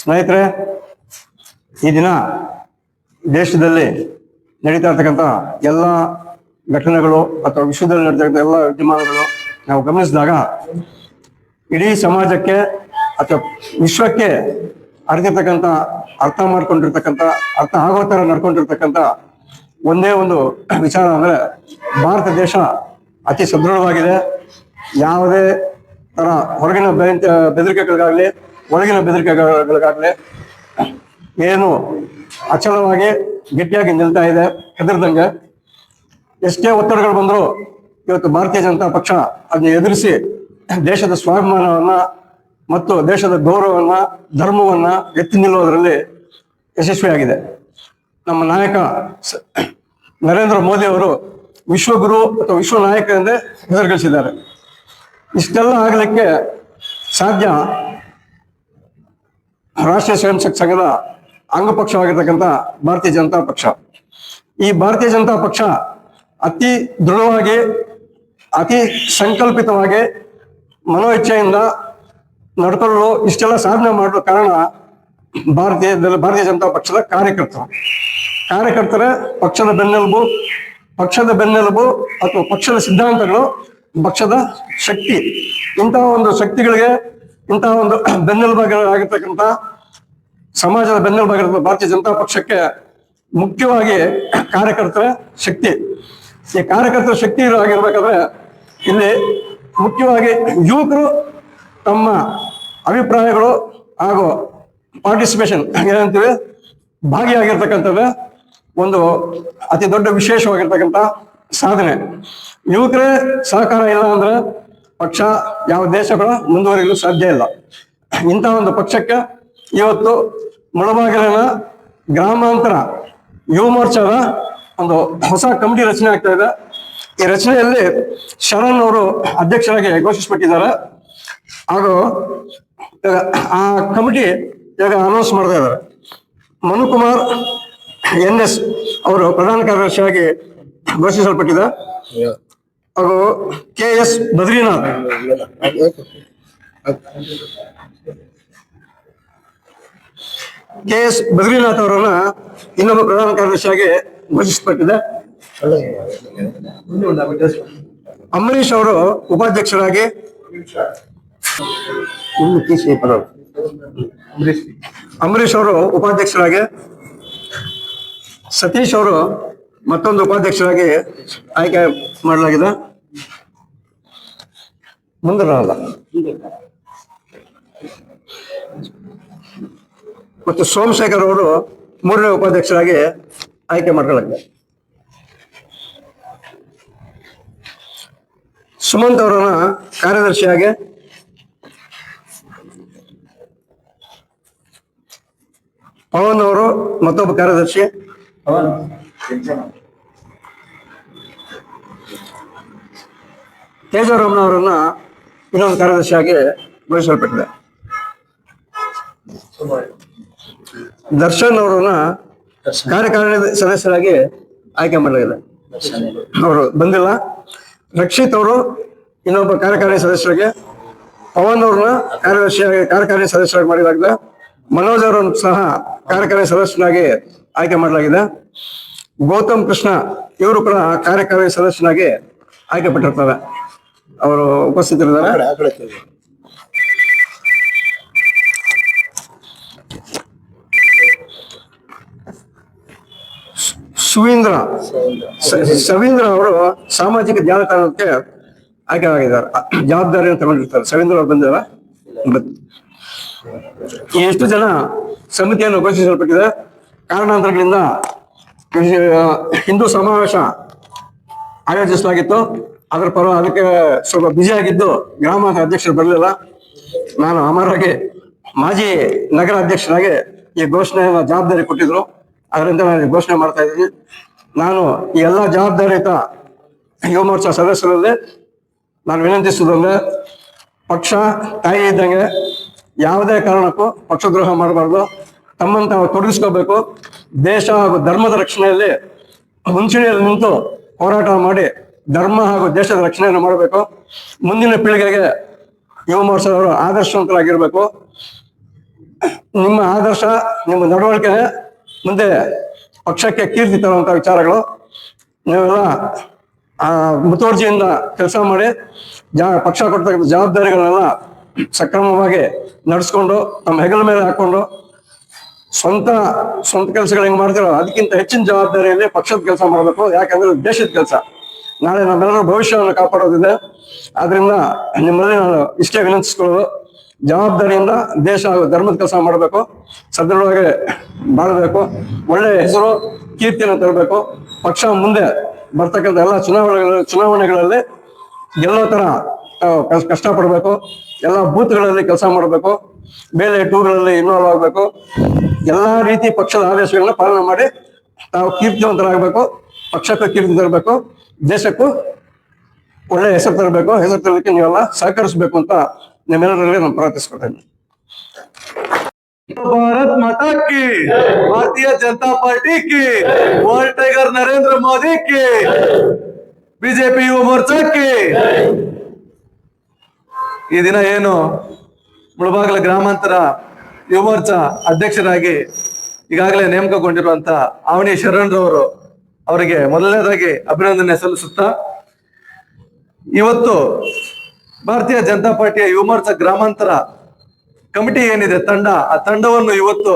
ಸ್ನೇಹಿತರೆ, ಈ ದಿನ ದೇಶದಲ್ಲಿ ನಡೀತಾ ಇರ್ತಕ್ಕಂಥ ಎಲ್ಲ ಘಟನೆಗಳು ಅಥವಾ ವಿಶ್ವದಲ್ಲಿ ನಡೀತಕ್ಕಂಥ ಎಲ್ಲ ವಿದ್ಯಮಾನಗಳು ನಾವು ಗಮನಿಸಿದಾಗ ಇಡೀ ಸಮಾಜಕ್ಕೆ ಅಥವಾ ವಿಶ್ವಕ್ಕೆ ಅರ್ಥ ಮಾಡ್ಕೊಂಡಿರ್ತಕ್ಕಂಥ ಅರ್ಥ ಆಗೋ ಥರ ನಡ್ಕೊಂಡಿರ್ತಕ್ಕಂಥ ಒಂದೇ ಒಂದು ವಿಚಾರ ಅಂದರೆ ಭಾರತ ದೇಶ ಅತಿ ಸದೃಢವಾಗಿದೆ. ಯಾವುದೇ ಥರ ಹೊರಗಿನ ಬೆದರಿಕೆಗಳಿಗಾಗಲಿ ಒಳಗಿನ ಬೆದರಿಕೆಗಳಿಗಾಗಲಿ ಏನು ಅಚಲವಾಗಿ ಗಟ್ಟಿಯಾಗಿ ನಿಲ್ತಾ ಇದೆ, ಹೆದರ್ದಂಗೆ. ಎಷ್ಟೇ ಒತ್ತಡಗಳು ಬಂದರೂ ಇವತ್ತು ಭಾರತೀಯ ಜನತಾ ಪಕ್ಷ ಅದನ್ನ ಎದುರಿಸಿ ದೇಶದ ಸ್ವಾಭಿಮಾನವನ್ನ ಮತ್ತು ದೇಶದ ಗೌರವವನ್ನ ಧರ್ಮವನ್ನ ಎತ್ತಿ ನಿಲ್ಲುವುದರಲ್ಲಿ ಯಶಸ್ವಿಯಾಗಿದೆ. ನಮ್ಮ ನಾಯಕ ನರೇಂದ್ರ ಮೋದಿ ಅವರು ವಿಶ್ವಗುರು ಅಥವಾ ವಿಶ್ವ ನಾಯಕ ಎಂದೇ ಹೆಸರುಗಳಿಸಿದ್ದಾರೆ. ಇಷ್ಟೆಲ್ಲ ಆಗಲಿಕ್ಕೆ ಸಾಧ್ಯ ರಾಷ್ಟ್ರೀಯ ಸ್ವಯಂ ಸೇವಕ ಸಂಘದ ಅಂಗಪಕ್ಷವಾಗಿರ್ತಕ್ಕಂಥ ಭಾರತೀಯ ಜನತಾ ಪಕ್ಷ. ಈ ಭಾರತೀಯ ಜನತಾ ಪಕ್ಷ ಅತಿ ದೃಢವಾಗಿ, ಅತಿ ಸಂಕಲ್ಪಿತವಾಗಿ, ಮನೋ ಇಚ್ಛೆಯಿಂದ ನಡ್ಕೊಳ್ಳಲು ಇಷ್ಟೆಲ್ಲ ಸಾಧನೆ ಮಾಡಲು ಕಾರಣ ಭಾರತೀಯ ಜನತಾ ಪಕ್ಷದ ಕಾರ್ಯಕರ್ತರ ಪಕ್ಷದ ಬೆನ್ನೆಲುಬು ಅಥವಾ ಪಕ್ಷದ ಸಿದ್ಧಾಂತಗಳು, ಪಕ್ಷದ ಶಕ್ತಿ. ಇಂತಹ ಒಂದು ಶಕ್ತಿಗಳಿಗೆ, ಇಂತಹ ಒಂದು ಬೆನ್ನೆಲುಬಾಗಿರ್ತಕ್ಕಂಥ ಸಮಾಜದ ಬೆನ್ನೆಲುಬಾಗಿರ್ತಕ್ಕಂಥ ಭಾರತೀಯ ಜನತಾ ಪಕ್ಷಕ್ಕೆ ಮುಖ್ಯವಾಗಿ ಕಾರ್ಯಕರ್ತರ ಶಕ್ತಿ. ಈ ಕಾರ್ಯಕರ್ತರ ಶಕ್ತಿ ಆಗಿರ್ಬೇಕಾದ್ರೆ ಇಲ್ಲಿ ಮುಖ್ಯವಾಗಿ ಯುವಕರು ತಮ್ಮ ಅಭಿಪ್ರಾಯಗಳು ಹಾಗೂ ಪಾರ್ಟಿಸಿಪೇಷನ್ ಏನಂತೀವಿ, ಭಾಗಿಯಾಗಿರ್ತಕ್ಕಂಥದ್ದು ಒಂದು ಅತಿ ದೊಡ್ಡ ವಿಶೇಷವಾಗಿರ್ತಕ್ಕಂಥ ಸಾಧನೆ. ಯುವಕರೇ ಸಹಕಾರ ಇಲ್ಲ ಅಂದ್ರೆ ಪಕ್ಷ ಯಾವ ದೇಶ ಕೂಡ ಮುಂದುವರಿಯಲು ಸಾಧ್ಯ ಇಲ್ಲ. ಇಂತಹ ಒಂದು ಪಕ್ಷಕ್ಕೆ ಇವತ್ತು ಮುಳಬಾಗಿಲಿನ ಗ್ರಾಮಾಂತರ ಯುವ ಮೋರ್ಚಾದ ಒಂದು ಹೊಸ ಕಮಿಟಿ ರಚನೆ ಆಗ್ತಾ ಇದೆ. ಈ ರಚನೆಯಲ್ಲಿ ಶರಣ್ ಅವರು ಅಧ್ಯಕ್ಷರಾಗಿ ಘೋಷಿಸಿಬಿಟ್ಟಿದ್ದಾರೆ. ಹಾಗೂ ಆ ಕಮಿಟಿ ಇವಾಗ ಅನೌನ್ಸ್ ಮಾಡ್ತಾ ಇದ್ದಾರೆ. ಮನುಕುಮಾರ್ NS ಅವರು ಪ್ರಧಾನ ಕಾರ್ಯದರ್ಶಿಯಾಗಿ ಘೋಷಿಸಲ್ಪಟ್ಟಿದೆ. ಹಾಗೂ KS ಬದ್ರಿನಾಥ್ ಅವರನ್ನ ಇನ್ನೊಬ್ಬ ಪ್ರಧಾನ ಕಾರ್ಯದರ್ಶಿಯಾಗಿ ಘೋಷಿಸಲ್ಪಟ್ಟಿದೆ. ಅಂಬರೀಶ್ ಅವರು ಉಪಾಧ್ಯಕ್ಷರಾಗಿ, ಸತೀಶ್ ಅವರು ಮತ್ತೊಂದು ಉಪಾಧ್ಯಕ್ಷರಾಗಿ ಆಯ್ಕೆ ಮಾಡಲಾಗಿದೆ. ಮುಂದಿರಲ್ಲ ಮತ್ತು ಸೋಮಶೇಖರ್ ಅವರು ಮೂರನೇ ಉಪಾಧ್ಯಕ್ಷರಾಗಿ ಆಯ್ಕೆ ಮಾಡಲಾಗಿದೆ. ಸುಮಂತ್ ಅವರನ್ನ ಕಾರ್ಯದರ್ಶಿಯಾಗಿ, ಪವನ್ ಅವರು ಮತ್ತೊಬ್ಬ ಕಾರ್ಯದರ್ಶಿ, ತೇಜರಾಮನ್ ಅವರನ್ನ ಇನ್ನೊಂದು ಕಾರ್ಯದರ್ಶಿಯಾಗಿ ಘೋಷಿಸಲ್ಪಟ್ಟಿದೆ. ದರ್ಶನ್ ಅವರನ್ನ ಕಾರ್ಯಕಾರಿಣಿ ಸದಸ್ಯರಾಗಿ ಆಯ್ಕೆ ಮಾಡಲಾಗಿದೆ. ಅವರು ಬಂದಿಲ್ಲ. ರಕ್ಷಿತ್ ಅವರು ಇನ್ನೊಬ್ಬ ಕಾರ್ಯಕಾರಿಣಿ ಸದಸ್ಯರಿಗೆ, ಪವನ್ ಅವ್ರನ್ನ ಕಾರ್ಯಕಾರಿಣಿ ಸದಸ್ಯರಾಗಿ ಮಾಡಲಾಗಿದೆ. ಮನೋಜ್ ಅವರನ್ನು ಸಹ ಕಾರ್ಯಕಾರಿಣಿ ಸದಸ್ಯನಾಗಿ ಆಯ್ಕೆ ಮಾಡಲಾಗಿದೆ. ಗೌತಮ್ ಕೃಷ್ಣ ಇವರು ಕೂಡ ಕಾರ್ಯಕಾರಿ ಸದಸ್ಯನಾಗಿ ಆಯ್ಕೆ ಪಟ್ಟಿರ್ತಾರೆ. ಅವರು ಉಪಸ್ಥಿತರಿದ್ದಾರೆ. ಸವೀಂದ್ರ ಅವರು ಸಾಮಾಜಿಕ ಜಾಲತಾಣಕ್ಕೆ ಆಯ್ಕೆಯಾಗಿದ್ದಾರೆ, ಜವಾಬ್ದಾರಿಯನ್ನು ತಗೊಂಡಿರ್ತಾರೆ. ಸವೀಂದ್ರ ಅವರು ಬಂದಿದ್ದಾರೆ. ಎಷ್ಟು ಜನ ಸಮಿತಿಯನ್ನು ಘೋಷಿಸಲ್ಪಟ್ಟಿದೆ. ಕಾರಣಾಂತರಗಳಿಂದ ಹಿಂದೂ ಸಮಾವೇಶ ಆಯೋಜಿಸಲಾಗಿತ್ತು. ಅದಕ್ಕೆ ಸ್ವಲ್ಪ ಬ್ಯುಸಿ ಆಗಿದ್ದು ಗ್ರಾಮಾಂತರ ಅಧ್ಯಕ್ಷರು ಬರಲಿಲ್ಲ. ನಾನು ಅಮರಾಗಿ ಮಾಜಿ ನಗರ ಅಧ್ಯಕ್ಷರಾಗಿ ಈ ಘೋಷಣೆಯ ಜವಾಬ್ದಾರಿ ಕೊಟ್ಟಿದ್ರು. ಅದರಿಂದ ನಾನು ಘೋಷಣೆ ಮಾಡ್ತಾ ಇದ್ದೀನಿ. ನಾನು ಈ ಎಲ್ಲ ಜವಾಬ್ದಾರಿಯುತ ಯುವ ಮೋರ್ಚಾ ಸದಸ್ಯರಲ್ಲಿ ನಾನು ವಿನಂತಿಸುವುದಂದ್ರೆ, ಪಕ್ಷ ತಾಯಿ ಇದ್ದಂಗೆ, ಯಾವುದೇ ಕಾರಣಕ್ಕೂ ಪಕ್ಷದ್ರೋಹ ಮಾಡಬಾರ್ದು. ತಮ್ಮನ್ನು ತಾವು ತೊಡಗಿಸ್ಕೋಬೇಕು. ದೇಶ ಹಾಗೂ ಧರ್ಮದ ರಕ್ಷಣೆಯಲ್ಲಿ ಮುಂಚೂಣಿಯಲ್ಲಿ ನಿಂತು ಹೋರಾಟ ಮಾಡಿ ಧರ್ಮ ಹಾಗೂ ದೇಶದ ರಕ್ಷಣೆಯನ್ನು ಮಾಡಬೇಕು. ಮುಂದಿನ ಪೀಳಿಗೆಗೆ ಯುವ ಮೋರ್ಚಾದವರು ಆದರ್ಶವಂತರಾಗಿರ್ಬೇಕು. ನಿಮ್ಮ ಆದರ್ಶ, ನಿಮ್ಮ ನಡವಳಿಕೆ ಮುಂದೆ ಪಕ್ಷಕ್ಕೆ ಕೀರ್ತಿ ತರುವಂತ ವಿಚಾರಗಳು. ನೀವೆಲ್ಲ ಮುತುವರ್ಜಿಯಿಂದ ಕೆಲಸ ಮಾಡಿ ಪಕ್ಷ ಕೊಡ್ತಕ್ಕಂಥ ಜವಾಬ್ದಾರಿಗಳನ್ನೆಲ್ಲ ಸಕ್ರಮವಾಗಿ ನಡೆಸ್ಕೊಂಡು ನಮ್ಮ ಹೆಗಲ ಮೇಲೆ ಹಾಕೊಂಡು ಸ್ವಂತ ಕೆಲಸಗಳು ಹೆಂಗ್ ಮಾಡ್ತಿರೋ ಅದಕ್ಕಿಂತ ಹೆಚ್ಚಿನ ಜವಾಬ್ದಾರಿಯಲ್ಲಿ ಪಕ್ಷದ ಕೆಲಸ ಮಾಡಬೇಕು. ಯಾಕಂದ್ರೆ ದೇಶದ ಕೆಲಸ, ನಾಳೆ ನಮ್ಮೆಲ್ಲರ ಭವಿಷ್ಯವನ್ನು ಕಾಪಾಡೋದಿದೆ. ಆದ್ರಿಂದ ನಿಮ್ಮಲ್ಲಿ ನಾನು ಇಷ್ಟೇ ವಿನಂತಿಸ್ಕೊಳ್ಳೋದು, ಜವಾಬ್ದಾರಿಯಿಂದ ದೇಶ ಹಾಗೂ ಧರ್ಮದ ಕೆಲಸ ಮಾಡಬೇಕು, ಸದೃಢವಾಗಿ ಬಾಳಬೇಕು, ಒಳ್ಳೆ ಹೆಸರು ಕೀರ್ತಿಯನ್ನು ತರಬೇಕು. ಪಕ್ಷ ಮುಂದೆ ಬರ್ತಕ್ಕಂಥ ಎಲ್ಲ ಚುನಾವಣೆಗಳಲ್ಲಿ ಗೆಲ್ಲೋ ತರ ಕಷ್ಟಪಡಬೇಕು. ಎಲ್ಲ ಬೂತ್ಗಳಲ್ಲಿ ಕೆಲಸ ಮಾಡಬೇಕು, ಬೇರೆ ಟೂರ್ಗಳಲ್ಲಿ ಇನ್ವಾಲ್ವ್ ಆಗಬೇಕು. ಎಲ್ಲಾ ರೀತಿ ಪಕ್ಷದ ಆದೇಶಗಳನ್ನ ಪಾಲನೆ ಮಾಡಿ ತಾವು ಕೀರ್ತಿವಂತರಾಗಬೇಕು, ಪಕ್ಷಕ್ಕೂ ಕೀರ್ತಿ ತರಬೇಕು, ದೇಶಕ್ಕೂ ಒಳ್ಳೆ ಹೆಸರು ತರಬೇಕು. ಹೆಸರು ತರಲಿಕ್ಕೆ ನೀವೆಲ್ಲ ಸಹಕರಿಸಬೇಕು ಅಂತ ನಿಮ್ಮೆಲ್ಲರಲ್ಲಿ ನಾನು ಪ್ರಾರ್ಥಿಸ್ಕೊಳ್ತೇನೆ. भारत माता की, भारतीय जनता पार्टी की, वर्ल्ड टाइगर नरेंद्र मोदी की, ಬಿಜೆಪಿ ಯುವ ಮೋರ್ಚಾಕ್ಕೆ. ಈ ದಿನ ಏನು ಮುಳಬಾಗಿಲ ಗ್ರಾಮಾಂತರ ಯುವ ಮೋರ್ಚಾ ಅಧ್ಯಕ್ಷರಾಗಿ ಈಗಾಗಲೇ ನೇಮಕಗೊಂಡಿರುವಂತ ಅವನಿ ಶರಣ್ರವರು ಅವರಿಗೆ ಮೊದಲನೇದಾಗಿ ಅಭಿನಂದನೆ ಸಲ್ಲಿಸುತ್ತಾ, ಇವತ್ತು ಭಾರತೀಯ ಜನತಾ ಪಾರ್ಟಿಯ ಯುವ ಮೋರ್ಚಾ ಗ್ರಾಮಾಂತರ ಕಮಿಟಿ ಏನಿದೆ ತಂಡ, ಆ ತಂಡವನ್ನು ಇವತ್ತು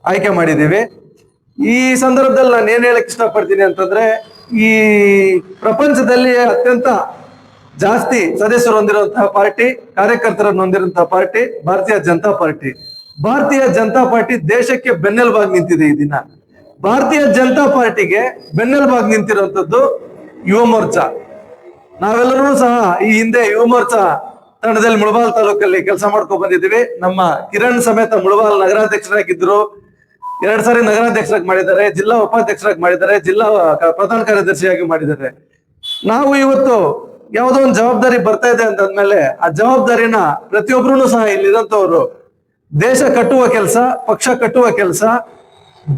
ಆಯ್ಕೆ ಮಾಡಿದ್ದೀವಿ. ಈ ಸಂದರ್ಭದಲ್ಲಿ ನಾನು ಏನ್ ಹೇಳಕ್ ಇಷ್ಟಪಡ್ತೀನಿ ಅಂತಂದ್ರೆ, ಈ ಪ್ರಪಂಚದಲ್ಲಿ ಅತ್ಯಂತ ಜಾಸ್ತಿ ಸದಸ್ಯರು ಹೊಂದಿರುವಂತಹ ಪಾರ್ಟಿ, ಕಾರ್ಯಕರ್ತರನ್ನು ಹೊಂದಿರುವಂತಹ ಪಾರ್ಟಿ ಭಾರತೀಯ ಜನತಾ ಪಾರ್ಟಿ. ಭಾರತೀಯ ಜನತಾ ಪಾರ್ಟಿ ದೇಶಕ್ಕೆ ಬೆನ್ನೆಲುಬಾಗಿ ನಿಂತಿದೆ. ಈ ದಿನ ಭಾರತೀಯ ಜನತಾ ಪಾರ್ಟಿಗೆ ಬೆನ್ನೆಲುಬಾಗಿ ನಿಂತಿರುವಂತದ್ದು ಯುವ ಮೋರ್ಚಾ. ನಾವೆಲ್ಲರೂ ಸಹ ಈ ಹಿಂದೆ ಯುವ ಮೋರ್ಚಾ ತಂಡದಲ್ಲಿ ಮುಳಬಾಲ್ ತಾಲೂಕಲ್ಲಿ ಕೆಲಸ ಮಾಡ್ಕೊ ಬಂದಿದ್ದೀವಿ. ನಮ್ಮ ಕಿರಣ್ ಸಮೇತ ಮುಳಬಾಲ್ ನಗರಾಧ್ಯಕ್ಷರಾಗಿದ್ರು, 2 ಸಾರಿ ನಗರಾಧ್ಯಕ್ಷರಾಗಿ ಮಾಡಿದ್ದಾರೆ, ಜಿಲ್ಲಾ ಉಪಾಧ್ಯಕ್ಷರಾಗಿ ಮಾಡಿದ್ದಾರೆ, ಜಿಲ್ಲಾ ಪ್ರಧಾನ ಕಾರ್ಯದರ್ಶಿಯಾಗಿ ಮಾಡಿದ್ದಾರೆ. ನಾವು ಇವತ್ತು ಯಾವುದೋ ಒಂದು ಜವಾಬ್ದಾರಿ ಬರ್ತಾ ಇದೆ ಅಂತಂದ್ಮೇಲೆ ಆ ಜವಾಬ್ದಾರಿನ ಪ್ರತಿಯೊಬ್ರು ಸಹ ಇಲ್ಲಿರುವಂತವ್ರು ದೇಶ ಕಟ್ಟುವ ಕೆಲಸ, ಪಕ್ಷ ಕಟ್ಟುವ ಕೆಲಸ,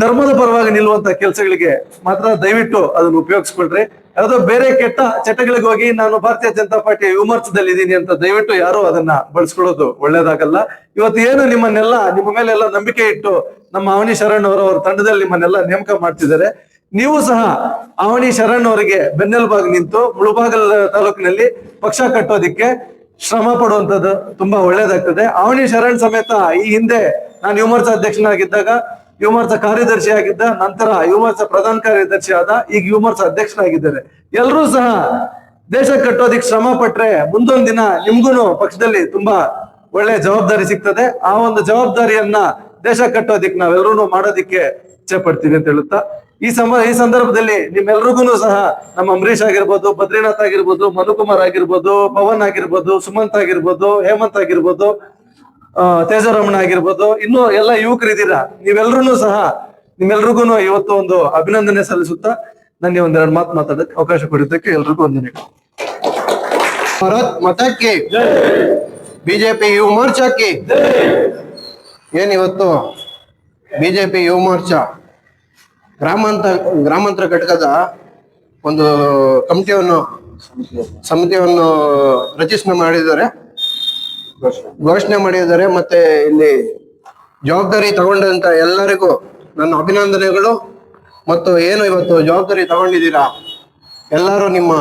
ಧರ್ಮದ ಪರವಾಗಿ ನಿಲ್ಲುವಂತ ಕೆಲಸಗಳಿಗೆ ಮಾತ್ರ ದಯವಿಟ್ಟು ಅದನ್ನು ಉಪಯೋಗಿಸ್ಕೊಳ್ರಿ. ಯಾವುದೋ ಬೇರೆ ಕೆಟ್ಟ ಚಟಗಳಿಗೆ ಹೋಗಿ ನಾನು ಭಾರತೀಯ ಜನತಾ ಪಾರ್ಟಿ ಯುವ ಮೋರ್ಚಾದಲ್ಲಿ ಇದ್ದೀನಿ ಅಂತ ದಯವಿಟ್ಟು ಯಾರು ಅದನ್ನ ಬಳಸ್ಕೊಳ್ಳೋದು ಒಳ್ಳೇದಾಗಲ್ಲ. ಇವತ್ತು ಏನು ನಿಮ್ಮನ್ನೆಲ್ಲ, ನಿಮ್ಮ ಮೇಲೆಲ್ಲ ನಂಬಿಕೆ ಇಟ್ಟು ನಮ್ಮ ಅವನಿ ಶರಣ್ ಅವರ ತಂಡದಲ್ಲಿ ನಿಮ್ಮನ್ನೆಲ್ಲ ನೇಮಕ ಮಾಡ್ತಿದ್ದಾರೆ. ನೀವು ಸಹ ಅವನಿ ಶರಣ್ ಅವರಿಗೆ ಬೆನ್ನೆಲುಬಾಗಿ ನಿಂತು ಮುಳಬಾಗಲ್ ತಾಲೂಕಿನಲ್ಲಿ ಪಕ್ಷ ಕಟ್ಟೋದಿಕ್ಕೆ ಶ್ರಮ ಪಡುವಂತದ್ದು ತುಂಬಾ ಒಳ್ಳೇದಾಗ್ತದೆ. ಅವನಿ ಶರಣ್ ಸಮೇತ ಈ ಹಿಂದೆ ನಾನು ಯುವ ಮೋರ್ಚಾ ಅಧ್ಯಕ್ಷನಾಗಿದ್ದಾಗ ಯುವ ಮೋರ್ಚಾ ಕಾರ್ಯದರ್ಶಿ ಆಗಿದ್ದ, ನಂತರ ಯುವ ಮೋರ್ಚಾ ಪ್ರಧಾನ ಕಾರ್ಯದರ್ಶಿ ಆದ, ಈಗ ಯುವ ಮೋರ್ಚಾ ಅಧ್ಯಕ್ಷರಾಗಿದ್ದಾರೆ. ಎಲ್ಲರೂ ಸಹ ದೇಶ ಕಟ್ಟೋದಿಕ್ ಶ್ರಮ ಪಟ್ರೆ ಮುಂದೊಂದ್ ದಿನ ನಿಮ್ಗೂನು ಪಕ್ಷದಲ್ಲಿ ತುಂಬಾ ಒಳ್ಳೆ ಜವಾಬ್ದಾರಿ ಸಿಗ್ತದೆ. ಆ ಒಂದು ಜವಾಬ್ದಾರಿಯನ್ನ ದೇಶ ಕಟ್ಟೋದಿಕ್ ನಾವೆಲ್ಲರೂ ಮಾಡೋದಿಕ್ಕೆ ಇಚ್ಛೆ ಪಡ್ತೀವಿ ಅಂತ ಹೇಳುತ್ತಾ, ಈ ಸಂದರ್ಭದಲ್ಲಿ ನಿಮ್ಮೆಲ್ರಿಗೂ ಸಹ ನಮ್ಮ ಅಂಬರೀಶ್ ಆಗಿರ್ಬೋದು, ಬದ್ರಿನಾಥ್ ಆಗಿರ್ಬೋದು, ಮನುಕುಮಾರ್ ಆಗಿರ್ಬೋದು, ಪವನ್ ಆಗಿರ್ಬೋದು, ಸುಮಂತ್ ಆಗಿರ್ಬೋದು, ಹೇಮಂತ್ ಆಗಿರ್ಬೋದು, ತೇಜರಮಣ ಆಗಿರ್ಬೋದು, ಇನ್ನು ಎಲ್ಲ ಯುವಕರಿದ್ದೀರಾ, ನೀವೆಲ್ರೂ ಸಹ ನಿಮ್ಮೆಲ್ರಿಗೂ ಇವತ್ತು ಒಂದು ಅಭಿನಂದನೆ ಸಲ್ಲಿಸುತ್ತಾ ನನಗೆ ಒಂದೆರಡು ಮಾತು ಮಾತಾಡಕ್ಕೆ ಅವಕಾಶ ಕೊಡಿದ್ದಕ್ಕೆ ಎಲ್ರಿಗೂ ವಂದನೆಗಳು. ಭಾರತ್ ಮಾತಾ ಕಿ, ಬಿಜೆಪಿ ಯುವ ಮೋರ್ಚಾ ಕಿ. ಏನಿವತ್ತು ಬಿಜೆಪಿ ಯುವ ಮೋರ್ಚಾ ಗ್ರಾಮಾಂತರ ಘಟಕದ ಒಂದು ಸಮಿತಿಯನ್ನು ಘೋಷಣೆ ಮಾಡಿದ್ದಾರೆ. ಮತ್ತೆ ಇಲ್ಲಿ ಜವಾಬ್ದಾರಿ ತಗೊಂಡಂತ ಎಲ್ಲರಿಗೂ ನನ್ನ ಅಭಿನಂದನೆಗಳು. ಮತ್ತು ಏನು ಇವತ್ತು ಜವಾಬ್ದಾರಿ ತಗೊಂಡಿದ್ದೀರಾ, ಎಲ್ಲರೂ ನಿಮ್ಮ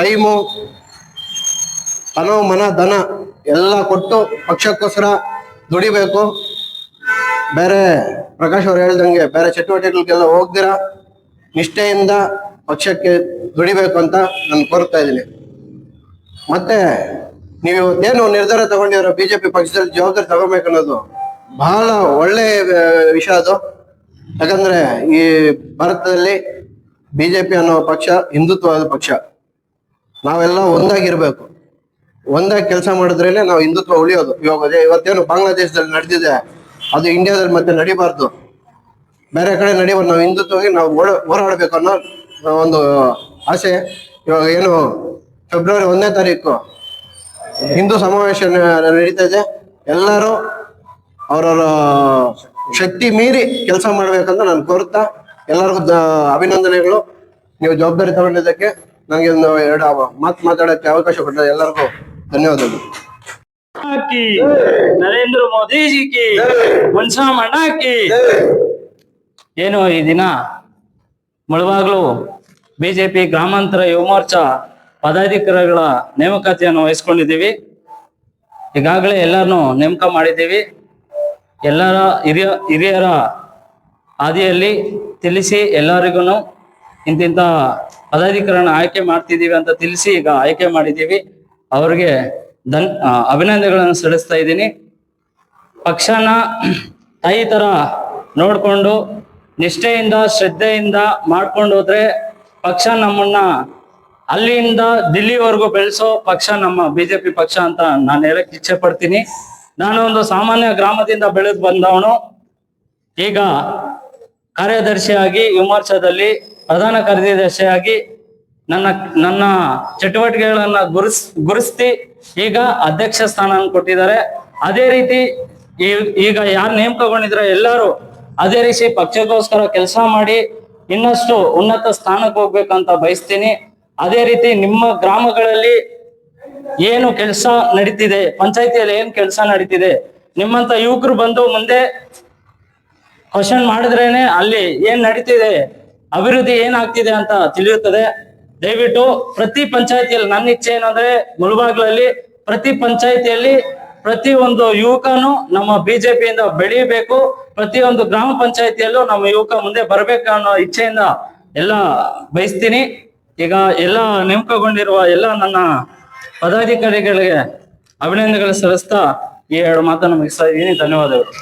ಟೈಮು, ತನೋ ಮನ ಧನ ಎಲ್ಲ ಕೊಟ್ಟು ಪಕ್ಷಕ್ಕೋಸ್ಕರ ದುಡಿಬೇಕು. ಬೇರೆ ಪ್ರಕಾಶ್ ಅವ್ರು ಹೇಳ್ದಂಗೆ ಬೇರೆ ಚಟುವಟಿಕೆಗಳಿಗೆಲ್ಲ ಹೋಗ್ದಿರಾ ನಿಷ್ಠೆಯಿಂದ ಪಕ್ಷಕ್ಕೆ ದುಡಿಬೇಕು ಅಂತ ನಾನು ಕೋರ್ತಾ ಇದ್ದೀನಿ. ಮತ್ತೆ ನೀವು ಏನು ನಿರ್ಧಾರ ತಗೊಂಡಿರೋ ಬಿಜೆಪಿ ಪಕ್ಷದಲ್ಲಿ ಜವಾಬ್ದಾರಿ ತಗೋಬೇಕನ್ನೋದು ಬಹಳ ಒಳ್ಳೆ ವಿಷಯ ಅದು. ಯಾಕಂದ್ರೆ ಈ ಭಾರತದಲ್ಲಿ ಬಿಜೆಪಿ ಅನ್ನೋ ಪಕ್ಷ ಹಿಂದುತ್ವವಾದ ಪಕ್ಷ. ನಾವೆಲ್ಲ ಒಂದಾಗಿರ್ಬೇಕು, ಒಂದಾಗಿ ಕೆಲಸ ಮಾಡಿದ್ರೇನೆ ನಾವು ಹಿಂದುತ್ವ ಉಳಿಯೋದು. ಇವತ್ತೇನು ಬಾಂಗ್ಲಾದೇಶದಲ್ಲಿ ನಡೆದಿದೆ ಅದು ಇಂಡಿಯಾದಲ್ಲಿ ಮತ್ತೆ ನಡಿಬಾರ್ದು, ಬೇರೆ ಕಡೆ ನಡಿಬಾರ್ದು. ನಾವು ಹಿಂದುತ್ವವಾಗಿ ನಾವು ಹೋರಾಡಬೇಕು ಅನ್ನೋ ಒಂದು ಆಸೆ. ಇವಾಗ ಏನು ಫೆಬ್ರವರಿ 1ನೇ ತಾರೀಕು ಹಿಂದೂ ಸಮಾವೇಶ ನಡೀತಾ ಇದೆ. ಎಲ್ಲರೂ ಅವರವರ ಶಕ್ತಿ ಮೀರಿ ಕೆಲಸ ಮಾಡ್ಬೇಕಂತ ನಾನು ಕೋರುತ್ತಾ ಎಲ್ಲರಿಗೂ ಅಭಿನಂದನೆಗಳು. ನೀವು ಜವಾಬ್ದಾರಿ ತಗೊಂಡಿದ್ದಕ್ಕೆ ನನಗೆ ಒಂದು ಎರಡು ಮಾತು ಮಾತಾಡಕ್ಕೆ ಅವಕಾಶ ಕೊಟ್ಟ ಎಲ್ಲರಿಗೂ ಧನ್ಯವಾದಗಳು. की ನರೇಂದ್ರ ಮೋದಿ ಜಿ ಕಿ ಮಣ್ಣ ಕಿ. ಏನು ಈ ದಿನ ಮುಳಬಾಗ್ಲು ಬಿಜೆಪಿ ಗ್ರಾಮಾಂತರ ಯುವ ಮೋರ್ಚಾ ಪದಾಧಿಕಾರಿಗಳ ನೇಮಕಾತಿಯನ್ನು ವಹಿಸ್ಕೊಂಡಿದ್ದೀವಿ. ಈಗಾಗಲೇ ಎಲ್ಲರನ್ನು ನೇಮಕ ಮಾಡಿದ್ದೀವಿ. ಎಲ್ಲರ ಹಿರಿಯರ ಹಾದಿಯಲ್ಲಿ ತಿಳಿಸಿ ಎಲ್ಲರಿಗೂ ಇಂತಿಂತ ಪದಾಧಿಕಾರಿಗಳನ್ನ ಆಯ್ಕೆ ಮಾಡ್ತಿದ್ದೀವಿ ಅಂತ ತಿಳಿಸಿ ಈಗ ಆಯ್ಕೆ ಮಾಡಿದ್ದೀವಿ. ಅವ್ರಿಗೆ ಅಭಿನಂದನೆಗಳನ್ನು ಸಲ್ಲಿಸ್ತಾ ಇದ್ದೀನಿ. ಪಕ್ಷನ ತಾಯಿ ತರ ನೋಡ್ಕೊಂಡು ನಿಷ್ಠೆಯಿಂದ ಶ್ರದ್ಧೆಯಿಂದ ಮಾಡ್ಕೊಂಡು ಹೋದ್ರೆ ಪಕ್ಷ ನಮ್ಮನ್ನ ಅಲ್ಲಿಂದ ದಿಲ್ಲಿವರೆಗೂ ಬೆಳೆಸೋ ಪಕ್ಷ ನಮ್ಮ ಬಿಜೆಪಿ ಪಕ್ಷ ಅಂತ ನಾನು ಹೇಳಕ್ ಇಚ್ಛೆ ಪಡ್ತೀನಿ. ನಾನು ಒಂದು ಸಾಮಾನ್ಯ ಗ್ರಾಮದಿಂದ ಬೆಳೆದು ಬಂದವನು. ಈಗ ಕಾರ್ಯದರ್ಶಿಯಾಗಿ ಯುವ ಮೋರ್ಚಾದಲ್ಲಿ ಪ್ರಧಾನ ಕಾರ್ಯದರ್ಶಿಯಾಗಿ ನನ್ನ ಚಟುವಟಿಕೆಗಳನ್ನ ಗುರುಸ್ತಿ ಈಗ ಅಧ್ಯಕ್ಷ ಸ್ಥಾನ ಕೊಟ್ಟಿದ್ದಾರೆ. ಅದೇ ರೀತಿ ಈಗ ಯಾರು ನೇಮಕಗೊಂಡಿದ್ರೆ ಎಲ್ಲರೂ ಅದೇ ರೀತಿ ಪಕ್ಷಕ್ಕೋಸ್ಕರ ಕೆಲಸ ಮಾಡಿ ಇನ್ನಷ್ಟು ಉನ್ನತ ಸ್ಥಾನಕ್ಕೆ ಹೋಗ್ಬೇಕಂತ ಬಯಸ್ತೀನಿ. ಅದೇ ರೀತಿ ನಿಮ್ಮ ಗ್ರಾಮಗಳಲ್ಲಿ ಏನು ಕೆಲಸ ನಡೀತಿದೆ, ಪಂಚಾಯತಿಯಲ್ಲಿ ಏನ್ ಕೆಲಸ ನಡೀತಿದೆ, ನಿಮ್ಮಂತ ಯುವಕರು ಬಂದು ಮುಂದೆ ಕ್ವಶನ್ ಮಾಡಿದ್ರೇನೆ ಅಲ್ಲಿ ಏನ್ ನಡೀತಿದೆ, ಅಭಿವೃದ್ಧಿ ಏನಾಗ್ತಿದೆ ಅಂತ ತಿಳಿಯುತ್ತದೆ. ದಯವಿಟ್ಟು ಪ್ರತಿ ಪಂಚಾಯತಿಯಲ್ಲಿ ನನ್ನ ಇಚ್ಛೆ ಏನಂದ್ರೆ ಮುಳಬಾಗ್ಲಲ್ಲಿ ಪ್ರತಿ ಪಂಚಾಯತಿಯಲ್ಲಿ ಪ್ರತಿ ಒಂದು ಯುವಕನು ನಮ್ಮ ಬಿಜೆಪಿಯಿಂದ ಬೆಳೀಬೇಕು. ಪ್ರತಿಯೊಂದು ಗ್ರಾಮ ಪಂಚಾಯತಿಯಲ್ಲೂ ನಮ್ಮ ಯುವಕ ಮುಂದೆ ಬರ್ಬೇಕು ಅನ್ನೋ ಇಚ್ಛೆಯಿಂದ ಎಲ್ಲ ಬಯಸ್ತೀನಿ. ಈಗ ಎಲ್ಲ ನೇಮಕಗೊಂಡಿರುವ ಎಲ್ಲ ನನ್ನ ಪದಾಧಿಕಾರಿಗಳಿಗೆ ಅಭಿನಂದನೆಗಳು ಸಲ್ಲಿಸ್ತಾ ಈ ಎರಡು ಮಾತನ್ನು ಮುಗಿಸ್ತಾ ಇದ್ದೀನಿ. ಧನ್ಯವಾದಗಳು.